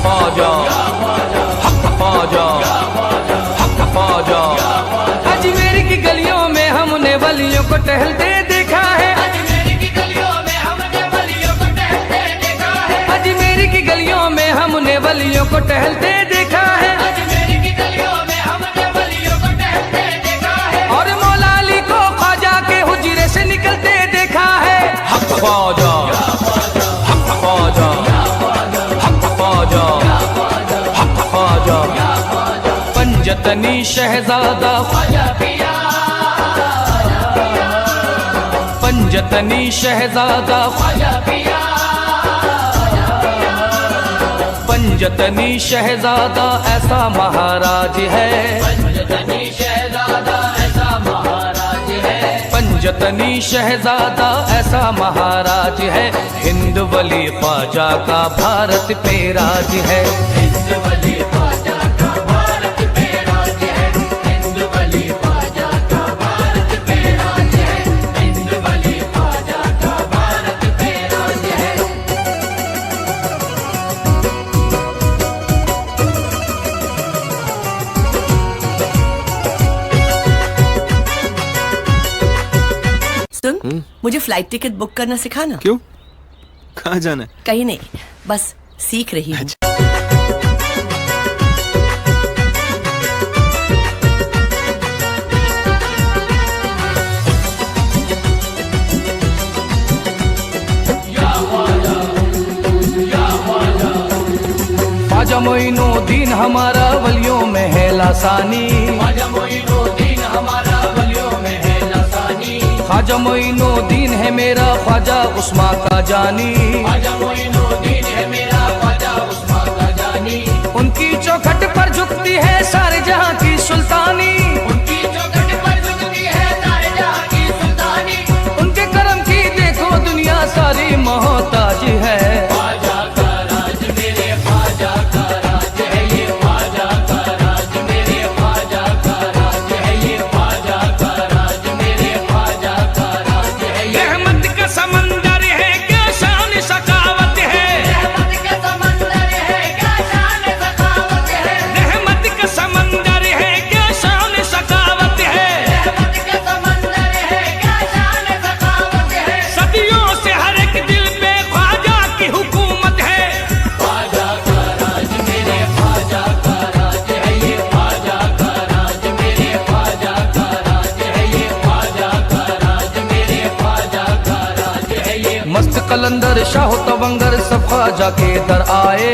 ख्वाजा, हक ख्वाजा, हक ख्वाजा। अजमेर की गलियों में हमने वलियों को टहलते देखा है, अजमेर की गलियों में हमने वलियों को टहलते देखा है, अजमेर की गलियों में हमने वलियों को टहलते देखा है, अजमेर की गलियों में हमने वलियों को टहलते देखा है। और मौला अली को ख्वाजा के हुजरे से निकलते देखा है। हक ख्वाजा, हक ख्वाजा, हक ख्वाजा, हक ख्वाजा। पंजतनी शहजादा ख्वाजा पिया, पंजतनी शहजादा, ख्वाजा पिया, पंजतनी शहजादा ऐसा महाराज है, पंजतनी शहजादा ऐसा महाराज है, पंजतनी शहजादा ऐसा महाराज है। हिंद वली ख्वाजा का भारत पे राज है, हिंद वली ख्वाजा का भारत पे राज है, हिंद वली ख्वाजा का भारत पे राज है, हिंद वली ख्वाजा का भारत पे राज है। सुन, मुझे फ्लाइट टिकट बुक करना सिखाना। क्यों? कहाँ जाना है? कहीं नहीं, बस सीख रही हूँ। ख्वाजा मोइनुद्दीन हमारा वलियों में है लासानी, ख्वाजा मोइनुद्दीन हमारा वलियों में है लासानी, ख्वाजा मोइनुद्दीन है मेरा ख्वाजा उस्मा का जानी, ख्वाजा मोइनुद्दीन है मेरा ख्वाजा उस्मा का जानी। उनकी चौखट पर झुकती है सारे जहां की सुल्तानी, उनकी चौखट पर झुकती है सारे जहां की सुल्तानी, उनके करम की देखो दुनिया सारी मोहताज है। ख्वाजा का राज मेरे ख्वाजा का राज है, ये ख्वाजा का राज मेरे ख्वाजा का राज है, ये ख्वाजा का राज मेरे ख्वाजा का राज है, ये रहमत का समंदर है क्या शान सखावत है, रहमत का समंदर है क्या शान सखावत है, रहमत का समंदर है क्या शान सखावत है। रहमत का समंदर है क्या शान सखावत है। सदियों से हर एक दिल पे ख्वाजा की हुकूमत है, ख्वाजा का राज मेरे ख्वाजा का राज है, ये ख्वाजा का राज मेरे ख्वाजा का राज है, ये ख्वाजा का राज मेरे ख्वाजा का राज है, ये मस्त कलंदर शाह तवंगर सब ख्वाजा के दर आए,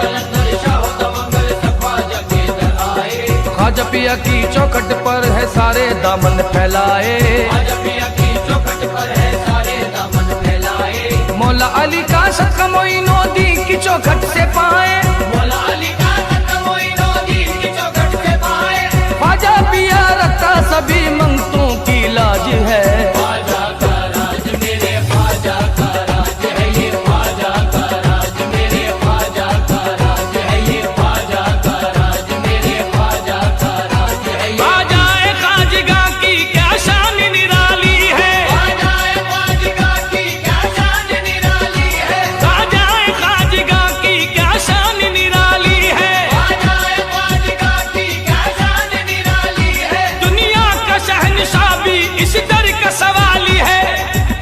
कलंदर शाह तवंगर सब ख्वाजा के दर आए, ख्वाजा पिया की चौखट पर है सारे दामन फैलाए, ख्वाजा पिया की चौखट पर है सारे दामन फैलाए, मौला अली का सदका मोइनुद्दीन की चौखट से पाए, मौला अली का सदका मोइनुद्दीन की चौखट से पाए, ख्वाजा पिया रखता सभी मंगतों की लाज है। ख्वाजा का राज मेरे ख्वाजा का राज है, ये ख्वाजा का राज मेरे ख्वाजा का राज है, ये ख्वाजा का राज मेरे ख्वाजा का राज है, ये ख्वाजाए खाजगा की क्या शान निराली है, ख्वाजाए खाजगा की क्या शान निराली है, ख्वाजाए खाजगा की क्या शान निराली है, ख्वाजाए खाजगा की क्या शान निराली है, दुनिया का शहंशाह भी इस दर का सवाली है।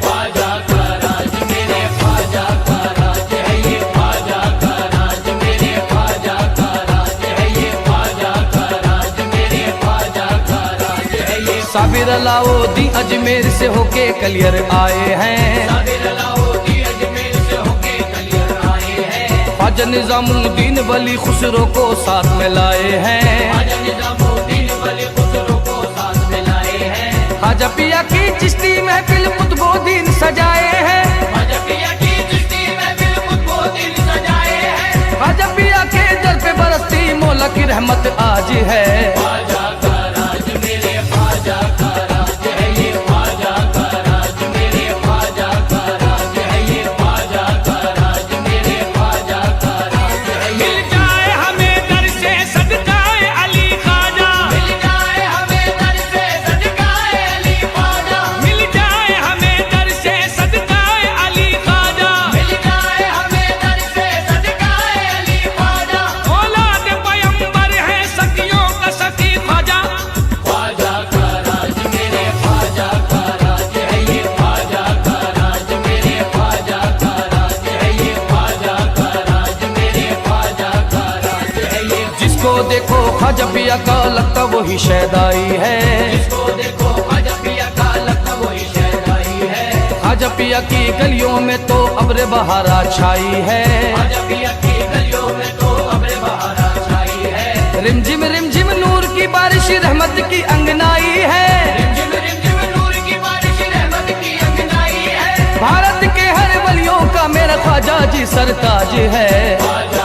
ख्वाजा का राज मेरे ख्वाजा का राज है, ये ख्वाजा का राज मेरे ख्वाजा का राज है, ये ख्वाजा का राज मेरे ख्वाजा का राज है, ये साबिर अलाउद्दीन अजमेर से होके कलियर आए हैं, साबिर अलाउद्दीन अजमेर से होके कलियर आए हैं, ख्वाजा निजामुद्दीन वली खुसरो को साथ में लाए हैं, ख्वाजा निजामुद्दीन वली खुसरो को साथ में लाए हैं, ख्वाजा पिया की चिश्ती महफिल कुतुबुद्दीन सजाए हैं, ख्वाजा पिया की चिश्ती महफिल कुतुबुद्दीन सजाए हैं, ख्वाजा पिया के दर पे बरसती मौला की रहमत आज है। ख्वाजा का राज मेरे ख्वाजा का राज है, ये ख्वाजा का राज मेरे ख्वाजा का राज है, ये ख्वाजा का राज मेरे ख्वाजा का राज है, ये मिल जाए हमें दर से सदकाए अली ख्वाजा, मिल जाए हमें दर से सदकाए अली ख्वाजा, मिल जाए हमें दर से सदकाए देखो ख्वाजा पिया का लगता वही शैदाई है, जिसको देखो ख्वाजा पिया का लगता वही शहनाई है। ख्वाजा पिया की गलियों में तो अब्र बहारा छाई है, ख्वाजा पिया की गलियों में तो अब्र बहारा छाई है। रिमझिम नूर की बारिश रहमत की अंगनाई है, रिमझिम नूर की बारिश रहमत की अंगनाई है। भारत के हर वलियों का मेरा ख्वाजा जी सरताज है। ख्वाजा